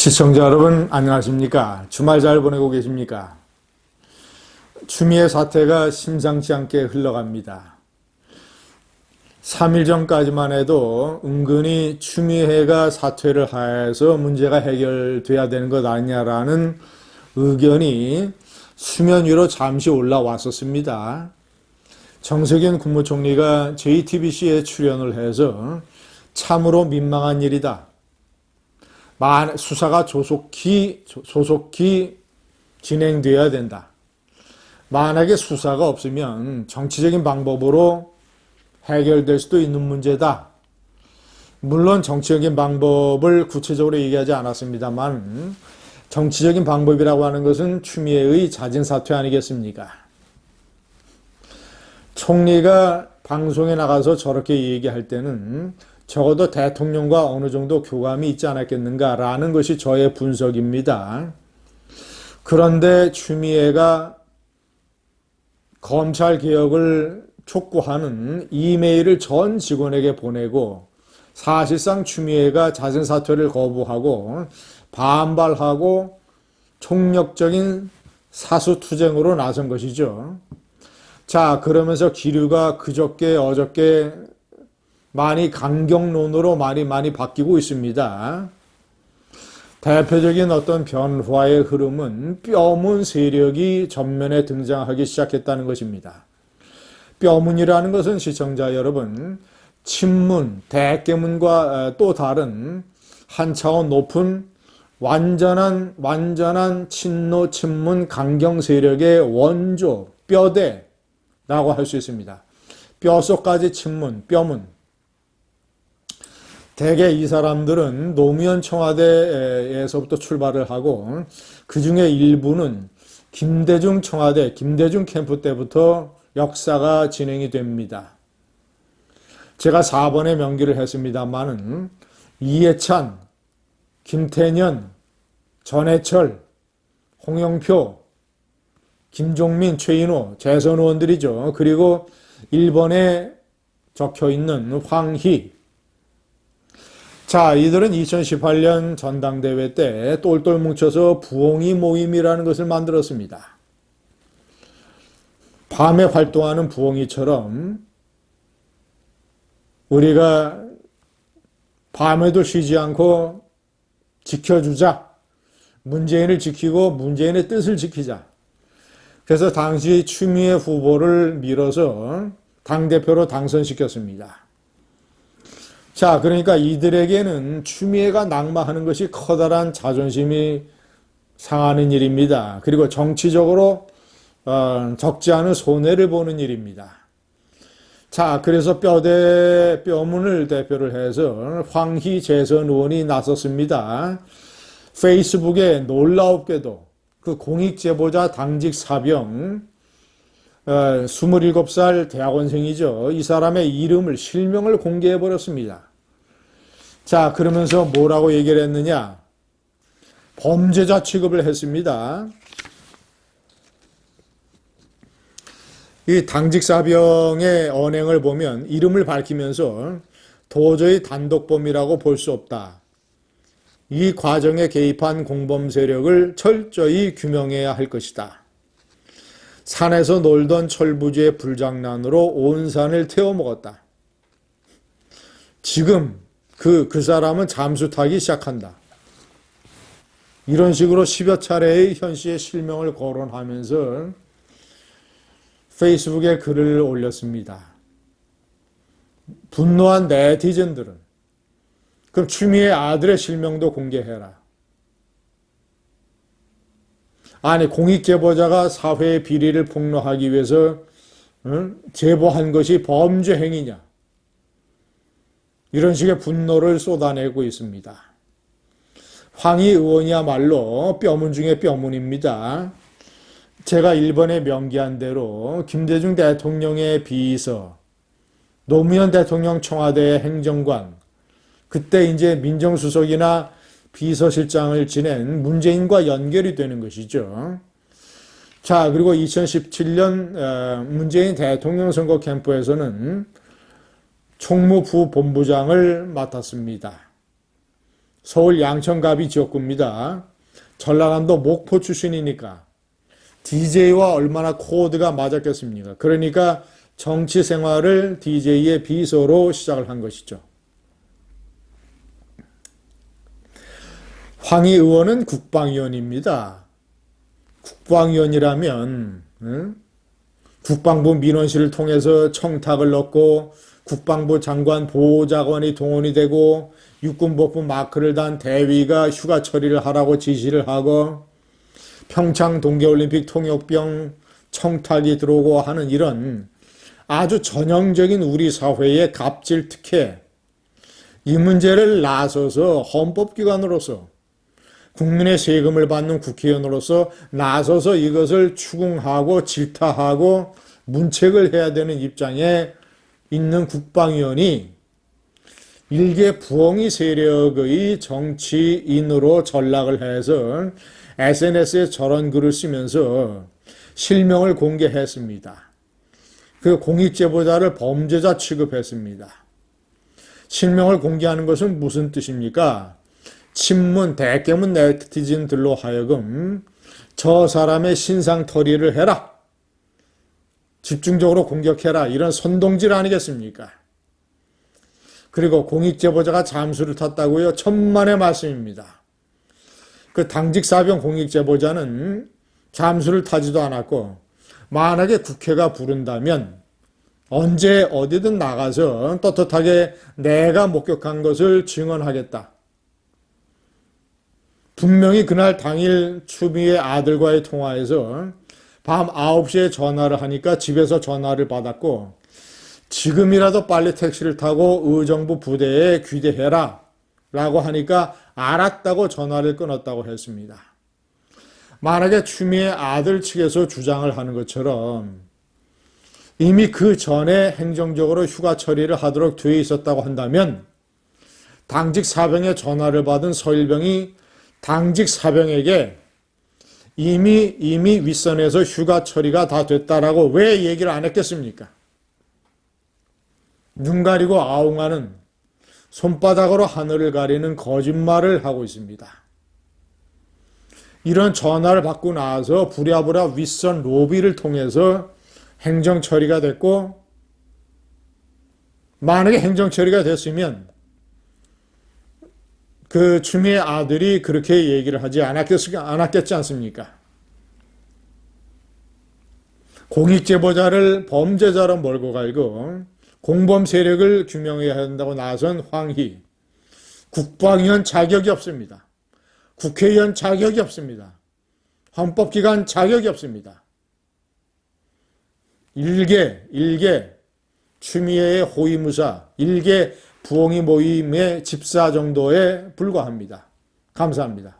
시청자 여러분 안녕하십니까? 주말 잘 보내고 계십니까? 추미애 사태가 심상치 않게 흘러갑니다. 3일 전까지만 해도 은근히 추미애가 사퇴를 해서 문제가 해결돼야 되는 것 아니냐라는 의견이 수면 위로 잠시 올라왔었습니다. 정세균 국무총리가 JTBC에 출연을 해서 참으로 민망한 일이다. 수사가 조속히 진행돼야 된다. 만약에 수사가 없으면 정치적인 방법으로 해결될 수도 있는 문제다. 물론 정치적인 방법을 구체적으로 얘기하지 않았습니다만 정치적인 방법이라고 하는 것은 추미애의 자진 사퇴 아니겠습니까? 총리가 방송에 나가서 저렇게 얘기할 때는 적어도 대통령과 어느 정도 교감이 있지 않았겠는가라는 것이 저의 분석입니다. 그런데 추미애가 검찰 개혁을 촉구하는 이메일을 전 직원에게 보내고 사실상 추미애가 자진 사퇴를 거부하고 반발하고 총력적인 사수투쟁으로 나선 것이죠. 자, 그러면서 기류가 그저께 어저께 많이 강경론으로 많이 바뀌고 있습니다. 대표적인 어떤 변화의 흐름은 뼈문 세력이 전면에 등장하기 시작했다는 것입니다. 뼈문이라는 것은 시청자 여러분, 친문, 대깨문과 또 다른 한 차원 높은 완전한 친노, 친문, 강경 세력의 원조, 뼈대라고 할 수 있습니다. 뼛속까지 친문, 뼈문. 대개 이 사람들은 노무현 청와대에서부터 출발을 하고 그 중에 일부는 김대중 청와대, 김대중 캠프 때부터 역사가 진행이 됩니다. 제가 4번의 명기를 했습니다마는 이해찬, 김태년, 전해철, 홍영표, 김종민, 최인호, 재선 의원들이죠. 그리고 1번에 적혀있는 황희. 자, 이들은 2018년 전당대회 때 똘똘 뭉쳐서 부엉이 모임이라는 것을 만들었습니다. 밤에 활동하는 부엉이처럼 우리가 밤에도 쉬지 않고 지켜주자. 문재인을 지키고 문재인의 뜻을 지키자. 그래서 당시 추미애 후보를 밀어서 당대표로 당선시켰습니다. 자, 그러니까 이들에게는 추미애가 낙마하는 것이 커다란 자존심이 상하는 일입니다. 그리고 정치적으로 적지 않은 손해를 보는 일입니다. 자, 그래서 뼈문을 대표를 해서 황희 재선 의원이 나섰습니다. 페이스북에 놀라웠게도 그 공익제보자 당직 사병 27살 대학원생이죠. 이 사람의 이름을 실명을 공개해버렸습니다. 자, 그러면서 뭐라고 얘기를 했느냐? 범죄자 취급을 했습니다. 이 당직사병의 언행을 보면 이름을 밝히면서 도저히 단독범이라고 볼 수 없다. 이 과정에 개입한 공범 세력을 철저히 규명해야 할 것이다. 산에서 놀던 철부지의 불장난으로 온 산을 태워먹었다. 지금 그 사람은 잠수 타기 시작한다. 이런 식으로 10여 차례의 현 씨의 실명을 거론하면서 페이스북에 글을 올렸습니다. 분노한 네티즌들은 그럼 추미애 아들의 실명도 공개해라. 아니, 공익제보자가 사회의 비리를 폭로하기 위해서 제보한 것이 범죄 행위냐. 이런 식의 분노를 쏟아내고 있습니다. 황희 의원이야말로 뼈문 중에 뼈문입니다. 제가 1번에 명기한 대로 김대중 대통령의 비서, 노무현 대통령 청와대 행정관, 그때 이제 민정수석이나 비서실장을 지낸 문재인과 연결이 되는 것이죠. 자, 그리고 2017년 문재인 대통령 선거 캠프에서는 총무부 본부장을 맡았습니다. 서울 양천갑이 지역구입니다. 전라남도 목포 출신이니까 DJ와 얼마나 코드가 맞았겠습니까? 그러니까 정치 생활을 DJ의 비서로 시작을 한 것이죠. 황희 의원은 국방위원입니다. 국방위원이라면 국방부 민원실을 통해서 청탁을 넣고 국방부 장관 보좌관이 동원이 되고 육군법부 마크를 단 대위가 휴가 처리를 하라고 지시를 하고 평창 동계올림픽 통역병 청탁이 들어오고 하는 이런 아주 전형적인 우리 사회의 갑질 특혜, 이 문제를 나서서 헌법기관으로서 국민의 세금을 받는 국회의원으로서 나서서 이것을 추궁하고 질타하고 문책을 해야 되는 입장에 있는 국방위원이 일개 부엉이 세력의 정치인으로 전락을 해서 SNS에 저런 글을 쓰면서 실명을 공개했습니다. 그 공익제보자를 범죄자 취급했습니다. 실명을 공개하는 것은 무슨 뜻입니까? 친문, 대깨문 네티즌들로 하여금 저 사람의 신상털이를 해라, 집중적으로 공격해라, 이런 선동질 아니겠습니까? 그리고 공익제보자가 잠수를 탔다고요? 천만의 말씀입니다. 그 당직 사병 공익제보자는 잠수를 타지도 않았고, 만약에 국회가 부른다면 언제 어디든 나가서 떳떳하게 내가 목격한 것을 증언하겠다. 분명히 그날 당일 추미애 아들과의 통화에서 밤 9시에 전화를 하니까 집에서 전화를 받았고, 지금이라도 빨리 택시를 타고 의정부 부대에 귀대해라 라고 하니까 알았다고 전화를 끊었다고 했습니다. 만약에 추미애 아들 측에서 주장을 하는 것처럼 이미 그 전에 행정적으로 휴가 처리를 하도록 되어 있었다고 한다면 당직 사병의 전화를 받은 서일병이 당직 사병에게 이미 윗선에서 휴가 처리가 다 됐다라고 왜 얘기를 안 했겠습니까? 눈 가리고 아웅하는, 손바닥으로 하늘을 가리는 거짓말을 하고 있습니다. 이런 전화를 받고 나서 부랴부랴 윗선 로비를 통해서 행정 처리가 됐고, 만약에 행정 처리가 됐으면 그 추미애 아들이 그렇게 얘기를 하지 않았겠지 않습니까? 공익제보자를 범죄자로 몰고 갈고 공범 세력을 규명해야 한다고 나선 황희, 국방위원 자격이 없습니다. 국회의원 자격이 없습니다. 헌법기관 자격이 없습니다. 일개 추미애의 호위무사, 일개 부엉이 모임의 집사 정도에 불과합니다. 감사합니다.